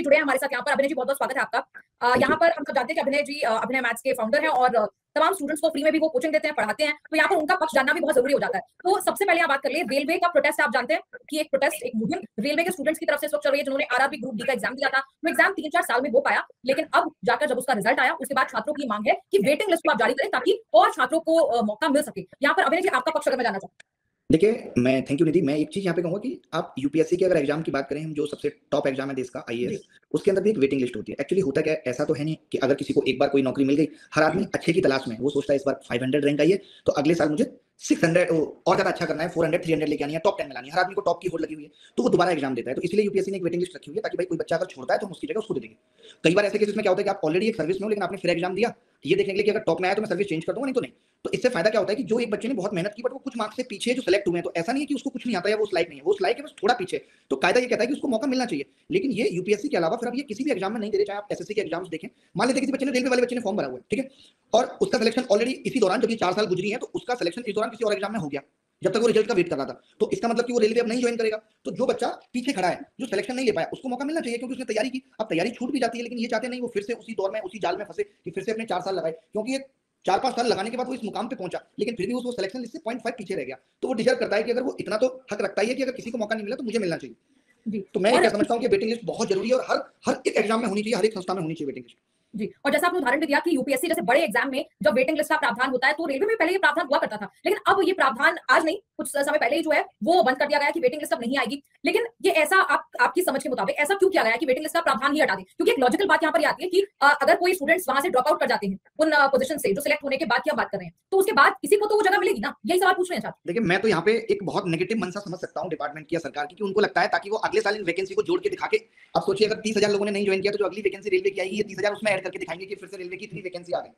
जी जुड़े हैं हमारे साथ यहाँ पर। अभिनय जी, बहुत-बहुत स्वागत है आपका। यहाँ पर हम सब जानते हैं कि अभिनय जी अभिनय मैथ्स के फाउंडर हैं और तमाम स्टूडेंट्स को फ्री में भी वो कोचिंग देते हैं, पढ़ाते हैं। तो यहाँ पर उनका पक्ष जानना भी बहुत ज़रूरी हो जाता है। तो सबसे पहले आप बात कर लें, रेलवे का प्रोटेस्ट आप जानते हैं कि एक प्रोटेस्ट, एक मुहिम रेलवे के स्टूडेंट्स की तरफ से इस वक्त चल रही है, जिन्होंने आरआरबी ग्रुप डी का एग्जाम दिया था। वो एग्जाम 3-4 साल में हो पाया, लेकिन अब जाकर जब उसका रिजल्ट आया, उसके बाद छात्रों की मांग है कि वेटिंग लिस्ट को आप जारी करें ताकि और छात्रों को मौका मिल सके। यहाँ पर अभिनय जी, आपका पक्ष अगर मैं जानना चाहूँ। देखिए, मैं थैंक यू निधि। मैं एक चीज़ यहाँ पे कहूँगा कि आप यूपीएससी के अगर एग्जाम की बात करें, हम जो सबसे टॉप एग्जाम है देश का आईएएस, उसके अंदर भी एक वेटिंग लिस्ट होती है। एक्चुअली होता क्या है, ऐसा तो है नहीं कि अगर किसी को एक बार कोई नौकरी मिल गई, हर आदमी अच्छे की तलाश में है। वो सोचता है इस बार 500 रैंक आई है, तो अगले साल मुझे 600 और ज़्यादा अच्छा करना है, 400, 300 लेके आनी है, टॉप 10 में लानी है। हर आदमी को टॉप की होड़ लगी हुई है, तो वो दोबारा एग्जाम देता है। तो इसलिए यूपीएससी ने एक वेटिंग लिस्ट रखी हुई है, ताकि भाई कोई बच्चा अगर छोड़ता है तो हम उसकी जगह उसको दे देंगे। कई बार ऐसे केसेस में क्या होता है कि आप ऑलरेडी एक सर्विस में हो, लेकिन आपने फिर एग्जाम दिया, ये देखने के लिए कि अगर टॉप में आया तो मैं सर्विस चेंज कर दूंगा, नहीं तो नहीं। तो इससे फायदा क्या होता है कि जो एक बच्चे ने बहुत मेहनत की, बट वो कुछ मार्क्स से पीछे जो सेलेक्ट हुए हैं, तो ऐसा नहीं है कि उसको कुछ नहीं आता या वो उस लायक नहीं है, वो उस लायक है, बस थोड़ा पीछे। तो कायदा ये कहता है कि उसको मौका मिलना चाहिए। लेकिन ये यूपीएससी के अलावा फिर आप ये किसी भी एग्जाम में नहीं दे रहे, चाहे आप एसएससी के एग्जाम्स देखें। मान लेते किसी बच्चे ने, रेलवे वाले बच्चे ने फॉर्म भरा हुआ है, ठीक है, और उसका सिलेक्शन ऑलरेडी इसी दौरान, जब ये 4 साल गुजरी है, तो उसका सिलेक्शन इस दौरान किसी और एग्जाम में हो गया, जब तक वो रिजल्ट का वेट कर रहा था। तो इसका मतलब कि वो रेलवे अब नहीं ज्वाइन करेगा। तो जो बच्चा पीछे खड़ा है, जो सिलेक्शन नहीं ले पाया, उसको मौका मिलना चाहिए, क्योंकि उसने तैयारी की। अब तैयारी छूट भी जाती है, लेकिन ये चाहते नहीं वो फिर से उसी दौर में, उसी जाल में फंसे कि फिर से अपने 4 साल लगाए, क्योंकि ये 4-5 साल लगाने के बाद वो इस मुकाम पे पहुंचा, लेकिन फिर भी उसको सिलेक्शन लिस्ट से 0.5 पीछे रह गया। तो वो डिजर्व करता है कि अगर वो इतना तो हक रखता ही है कि अगर किसी को मौका नहीं मिला तो मुझे मिलना चाहिए। तो मैं क्या समझता हूँ कि वेटिंग लिस्ट बहुत जरूरी है और हर एक एग्जाम में होनी चाहिए, हर एक संस्था में होनी चाहिए वेटिंग लिस्ट। जी, और जैसा आपने उदाहरण भी दिया कि यूपीएससी जैसे बड़े एग्जाम में जब वेटिंग लिस्ट का प्रावधान होता है, तो रेलवे में पहले ये प्रावधान हुआ करता था, लेकिन अब ये प्रावधान आज नहीं, कुछ समय पहले ही जो है वो बंद कर दिया गया कि वेटिंग लिस्ट अब नहीं आएगी। लेकिन ये ऐसा आपकी समझ के मुताबिक ऐसा क्यों किया गया है कि वेटिंग लिस्ट का प्रावधान ही हटा दें? क्योंकि एक लॉजिकल बात यहाँ पर आती है कि अगर कोई स्टूडेंट्स वहां से ड्रॉप आउट कर जाते हैं उन पोजीशन से जो सिलेक्ट होने के बाद की हम बात कर रहे हैं, तो उसके बाद किसी को तो वो जगह मिलेगी ना, यही सवाल पूछ रहे हैं छात्र। देखिए, मैं तो यहाँ पे एक बहुत नेगेटिव मनसा समझ सकता हूँ डिपार्टमेंट की या सरकार की, कि उनको लगता है ताकि वो अगले साल इन वैकेंसी को जोड़ के दिखा के, अब सोचिए अगर 30,000 लोगों ने नहीं ज्वाइन किया, तो जो अगली वैकेंसी रेलवे की आएगी, ये 30,000 उसमें ऐड करके दिखाएंगे कि फिर से रेलवे की इतनी वैकेंसी आ गई।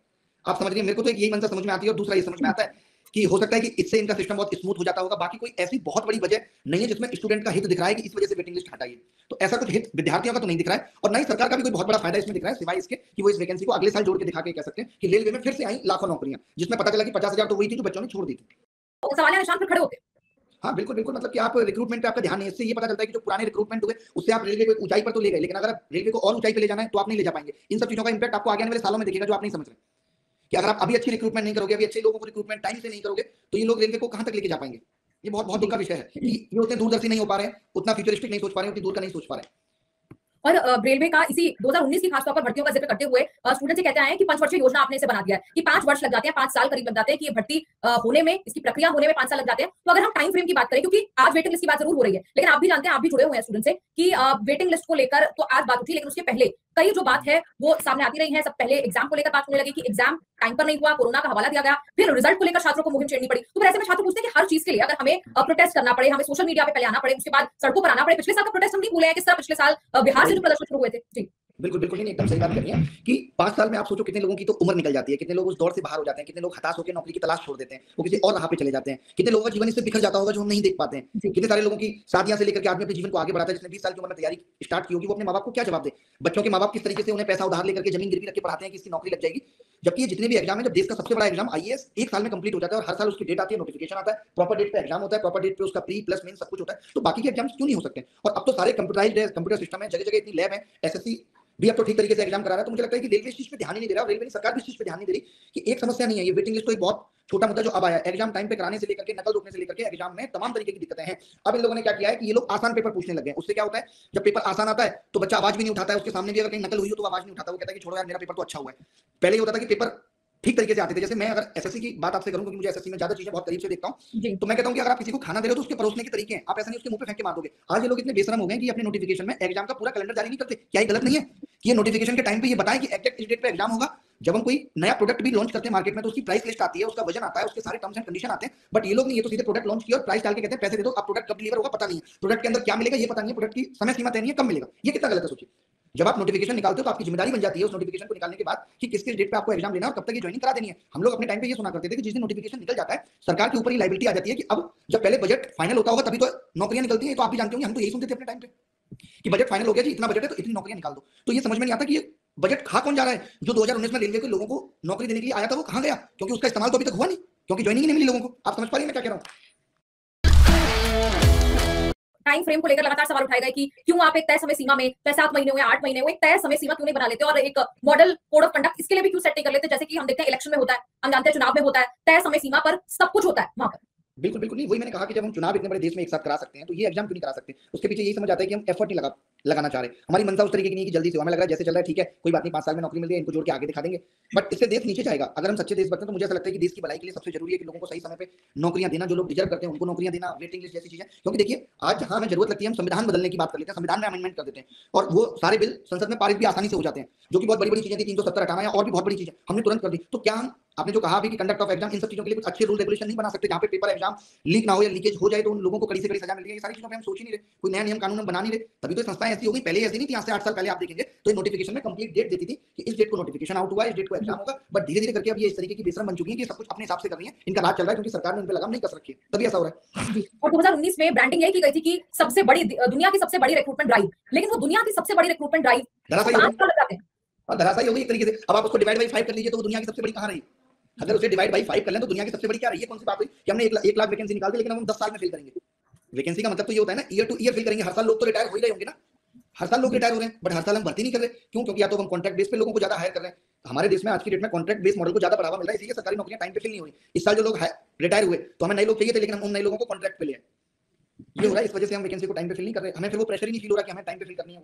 आप समझ रहे हैं? मेरे को तो यही मनसा समझ में आती है। और दूसरा ये समझ में आता है कि हो सकता है कि इससे इनका सिस्टम बहुत स्मूथ हो जाता होगा। बाकी कोई ऐसी बहुत बड़ी वजह नहीं है जिसमें स्टूडेंट का हित दिख रहा है कि इस वजह से वेटिंग लिस्ट हटाइए। तो ऐसा कुछ हित विद्यार्थियों का तो नहीं दिख रहा है, और ना ही सरकार का भी कोई बहुत बड़ा फायदा इसमें दिख रहा है, सिवाय इसके कि वो इस वैकेंसी को अगले साल जोड़ के दिखा के कह सकते हैं कि रेलवे में फिर से आई लाखों नौकरियां, जिसमें पता चला कि 50,000 तो वही थी जो बच्चों ने छोड़ दी थी। तो सवाल निशान पर खड़े होते हैं। हाँ, बिल्कुल, बिल्कुल। मतलब कि आप रिक्रूटमेंट पे आपका ध्यान नहीं है। इससे ये पता चलता है कि जो पुराने रिक्रूटमेंट हुए, उससे आप रेलवे को एक ऊंचाई पर तो ले गए, लेकिन अगर आप रेलवे को और ऊंचाई पे ले जाना है, तो आप नहीं ले जा पाएंगे। इन सब चीजों का इंपैक्ट आपको आगे आने वाले सालों में दिखेगा, जो आप नहीं समझ रहे। कि अगर आप अभी अच्छी रिक्रूटमेंट नहीं करोगे, अभी अच्छे लोगों को रिक्रूटमेंट टाइम से नहीं करोगे, तो ये लोग रेलवे को कहां तक लेके जा पाएंगे? ये बहुत बहुत दुख का विषय है कि ये उतने दूरदर्शी नहीं हो पा रहे हैं, उतना फ्यूचरिस्टिक नहीं सोच पा रहे हैं, उतनी दूर का नहीं सोच पा रहे हैं। और रेलवे का इसी 2019 की खासतौर पर भर्तियों का जिक्र करते हुए स्टूडेंट से कहते हैं कि 5 वर्षीय योजना आपने इसे बना दिया है कि 5 वर्ष लग जाते हैं, 5 साल करीब लग जाते हैं कि ये भर्ती होने में, इसकी प्रक्रिया होने में 5 साल लग जाते हैं। तो अगर हम टाइम फ्रेम की बात करें, क्योंकि आज वेटिंग लिस्ट की बात जरूर हो रही है, लेकिन आप भी जानते हैं, आप भी जुड़े हुए हैं स्टूडेंट से, कि वेटिंग लिस्ट को लेकर तो आज बात उठी, लेकिन उसके पहले कई जो बात है वो सामने आती रही है। सब पहले एग्जाम को लेकर बात होने लगी कि एग्जाम टाइम पर नहीं हुआ, कोरोना का हवाला दिया गया, फिर रिजल्ट को लेकर छात्रों को मुहिम छेड़नी पड़ी। तो फिर ऐसे में छात्र पूछते हैं कि हर चीज के लिए अगर हमें प्रोटेस्ट करना पड़े, हमें सोशल मीडिया पे पहले आना पड़े, उसके बाद सड़कों पर आना पड़े। पिछले साल का प्रोटेस्ट हम नहीं भूले हैं, किस तरह पिछले साल बिहार से जो प्रदर्शन शुरू हुए थे। जी बिल्कुल, बिल्कुल। नहीं, एकदम सही बात करी है कि 5 साल में आप सोचो कितने लोगों की तो उम्र निकल जाती है, कितने लोग उस दौर से बाहर हो जाते हैं, कितने लोग हताश होकर नौकरी की तलाश छोड़ देते हैं, वो किसी और राह पे चले जाते हैं, कितने लोगों का जीवन इससे बिखर जाता होगा जो हम नहीं देख पाते हैं। कितने सारे लोगों की शादियां से लेकर के आदमी अपने जीवन को आगे बढ़ाता है। जिसने 20 साल की उम्र में तैयारी स्टार्ट की होगी, वो अपने माँ बाप को क्या जवाब दे? बच्चों के माँ बाप किस तरीके से उन्हें पैसा उधार लेकर के जमीन गिरवी रख के पढ़ाते हैं कि इसकी नौकरी लग जाएगी। जबकि ये जितने भी एग्जाम है, जब देश का सबसे बड़ा एग्जाम आईएएस 1 साल में कंप्लीट हो जाता है, और हर साल उसकी डेट आती है, नोटिफिकेशन आता है, प्रॉपर डेट पे एग्जाम होता है, प्रॉपर डेट पे उसका प्री प्लस मेन सब कुछ होता है, तो बाकी के एग्जाम्स क्यों नहीं हो सकते? और अब तो सारे कंप्यूटराइज्ड है, कंप्यूटर सिस्टम है, जगह जगह इतनी लैब है, एसएससी भी अब तो ठीक तरीके से एग्जाम करा रहा है। तो मुझे लगता है कि रेलवे इस चीज पे ध्यान ही नहीं दे रहा, और रेलवे की सरकार भी इस चीज पे ध्यान नहीं दे रही कि एक समस्या नहीं है, ये वेटिंग लिस्ट तो एक बहुत छोटा मुद्दा जो अब आया है। एग्जाम टाइम पे कराने से लेकर के, नकल रोकने से लेकर के, एग्जाम में तमाम तरीके की दिक्कतें हैं। अब इन लोगों ने क्या किया है कि ये लोग आसान पेपर पूछने लगे हैं। उससे क्या होता है, जब पेपर आसान आता है तो बच्चा आवाज भी नहीं उठाता है, उसके सामने भी अगर कहीं नकल हुई हो तो आवाज नहीं उठाता, वो कहता है कि छोड़ो यार, मेरा पेपर तो अच्छा हुआ है। पहले ये होता था कि पेपर ठीक तरीके से आते थे। जैसे मैं अगर एसएससी की बात आपसे करूं, क्योंकि मुझे एसएससी में ज्यादा चीजें बहुत करीब से देखता हूं, तो मैं कहता हूं कि अगर आप किसी को खाना दे रहे हो तो उसके परोसने के तरीके हैं। आप ऐसा नहीं उसके मुंह पे फेंक के मार दोगे। आज ये लोग इतने बेशरम हो गए कि अपने नोटिफिकेशन में एग्जाम का पूरा कैलेंडर जारी नहीं करते। क्या ये गलत नहीं है कि ये नोटिफिकेशन के टाइम पे ये बताएं कि एग्जैक्ट इस डेट पे एग्जाम होगा? जब हम कोई नया प्रोडक्ट भी लॉन्च करते हैं मार्केट में, तो उसकी प्राइस लिस्ट आती है, उसका वजन आता है, उसके सारे टर्म्स एंड कंडीशन आते हैं। बट ये लोग नहीं, ये तो सीधे प्रोडक्ट लॉन्च किया और प्राइस डाल के कहते हैं पैसे दे दो, अब प्रोडक्ट कब डिलीवर होगा पता नहीं है, प्रोडक्ट के अंदर क्या मिलेगा ये पता नहीं है, प्रोडक्ट की समय सीमा तय नहीं है, कब मिलेगा। ये कितना गलत है सोचिए। जब आप नोटिफिकेशन निकालते हो तो आपकी जिम्मेदारी बन जाती है उस नोटिफिकेशन को निकालने के बाद कि किस किस डेट पे आपको एग्जाम लेना है और कब तक ये ज्वाइनिंग करा देनी है। हम लोग अपने टाइम पे ये सुना करते थे कि जिस दिन नोटिफिकेशन निकल जाता है, सरकार के ऊपर ये लायबिलिटी आ जाती है कि अब जब पहले बजट फाइनल होता होगा तभी तो नौकरियां निकलती हैं। तो आप भी जानते होंगे, हम तो यही सुनते थे अपने टाइम पे कि बजट फाइनल हो गया जी, इतना बजट है तो इतनी नौकरियां निकाल दो। तो ये समझ में नहीं आता कि ये बजट खा कौन जा रहा है? जो 2019 में रेलवे के लोगों को नौकरी देने के लिए आया था वो कहां गया? क्योंकि उसका इस्तेमाल तो अभी तक हुआ नहीं, क्योंकि ज्वाइनिंग ही नहीं मिली लोगों को। आप समझ पा रही हैं मैं क्या कह रहा हूं? टाइम फ्रेम को लेकर लगातार सवाल उठाए गए कि क्यों आप एक तय समय सीमा में, चाहे 7 महीने हो या 8 महीने हो, एक तय समय सीमा क्यों नहीं बना लेते और एक मॉडल कोड ऑफ कंडक्ट इसके लिए भी क्यों सेट नहीं कर लेते, जैसे कि हम देखते हैं इलेक्शन में होता है, हम जानते हैं चुनाव में होता है, तय समय सीमा पर सब कुछ होता है वहां पर। बिल्कुल, बिल्कुल नहीं, वही मैंने कहा कि जब हम चुनाव इतने बड़े देश में एक साथ करा सकते हैं, तो ये एग्जाम क्यों नहीं करा सकते? उसके पीछे यही समझ आता है कि हम एफर्ट नहीं लगाना चाह रहे। हमारी मंशा उस तरीके की नहीं है कि जल्दी से हो। हमें लग रहा है जैसे चल रहा है ठीक है, कोई बात नहीं, 5 साल में नौकरी मिल गई, इनको जोड़ के आगे दिखा देंगे। बट इससे देश नीचे जाएगा। अगर हम सच्चे देशभक्त हैं, तो मुझे ऐसा लगता है कि देश की भलाई के लिए सबसे जरूरी है कि लोगों को सही समय पे नौकरियां देना, जो लोग डिजर्व करते हैं उनको नौकरियां देना, वेटिंग लिस्ट जैसी चीजें। क्योंकि देखिए, आज जहां हमें जरूरत लगती है, हम संविधान बदलने की बात कर लेते हैं, संविधान में अमेंडमेंट कर देते हैं, और वो सारे बिल संसद में पारित भी आसानी से हो जाते हैं, जो कि बहुत बड़ी-बड़ी चीजें थी, 370 हटाना या और भी बहुत बड़ी चीजें हमने तुरंत कर दी। तो क्या हम, आपने जो कहा अभी कि कंडक्ट ऑफ एग्जाम, इन सब चीजों के लिए कुछ अच्छे रूल रेगुलेशन नहीं बना सकते, जहां पे पेपर एग्जाम लीक ना हो या लीकेज हो जाए तो उन लोगों को कड़ी से कड़ी सजा मिल रही है? ये सारी चीजों पे हम सोच ही नहीं रहे, कोई नया नियम कानून हम बना नहीं रहे। तभी तो ये संस्थाएं ऐसी हो गई। पहले ऐसी नहीं थी। आज से 8 साल पहले आप देखेंगे तो ये नोटिफिकेशन में कंप्लीट डेट देती थी कि इस डेट को नोटिफिकेशन आउट हुआ है, इस डेट को एग्जाम होगा। बट धीरे-धीरे करके अब ये इस तरीके की बेशरम बन चुकी है कि सब कुछ अपने हिसाब से कर रही है। इनका राज चल रहा है क्योंकि सरकार ने इन पे लगाम नहीं कस रखी है, तभी ऐसा हो रहा है। जी। और 2019 में ब्रांडिंग यही की गई थी कि सबसे बड़ी दुनिया की सबसे बड़ी रिक्रूटमेंट ड्राइव, लेकिन वो दुनिया की सबसे बड़ी रिक्रूटमेंट ड्राइव धराशायी हो 5 गई। साल लग जाते हैं। धराशायी हो गई एक तरीके से। अब आप उसको डिवाइड बाई 5 कर लीजिए तो वो दुनिया की सबसे बड़ी कहां रही? अगर उसे डिवाइड बाई 5 कर लें तो दुनिया की सबसे बड़ी क्या रही है? कौन सी बात हुई कि हमने 1 लाख वैकेंसी निकाल दी, लेकिन हम 10 साल में फिल करेंगे। वैकेंसी का मतलब तो ये होता है ना, ईयर टू ईयर फिल करेंगे। हर साल लोग तो रिटायर हो ही रहे होंगे ना, हर साल लोग रिटायर हो रहे हैं, बट हर साल हम भर्ती नहीं कर रहे। क्यों? क्योंकि या तो हम कॉन्ट्रैक्ट बेस पे लोगों को ज्यादा हायर कर रहे हैं। हमारे देश में आज की डेट में कॉन्ट्रैक्ट बेस मॉडल को ज्यादा बढ़ावा मिल रहा है, इसलिए सरकारी नौकरियां टाइम पे फिल नहीं हो रही। इस साल जो लोग रिटायर हुए तो हमें नए लोग चाहिए थे, लेकिन हम उन नए लोगों को कॉन्ट्रैक्ट पे ले आए। ये हो रहा है, इस वजह से हम वैकेंसी को टाइम पे फिल नहीं कर रहे। हमें फिर वो प्रेशर ही नहीं फील हो रहा कि हमें टाइम पे फिल करनी है।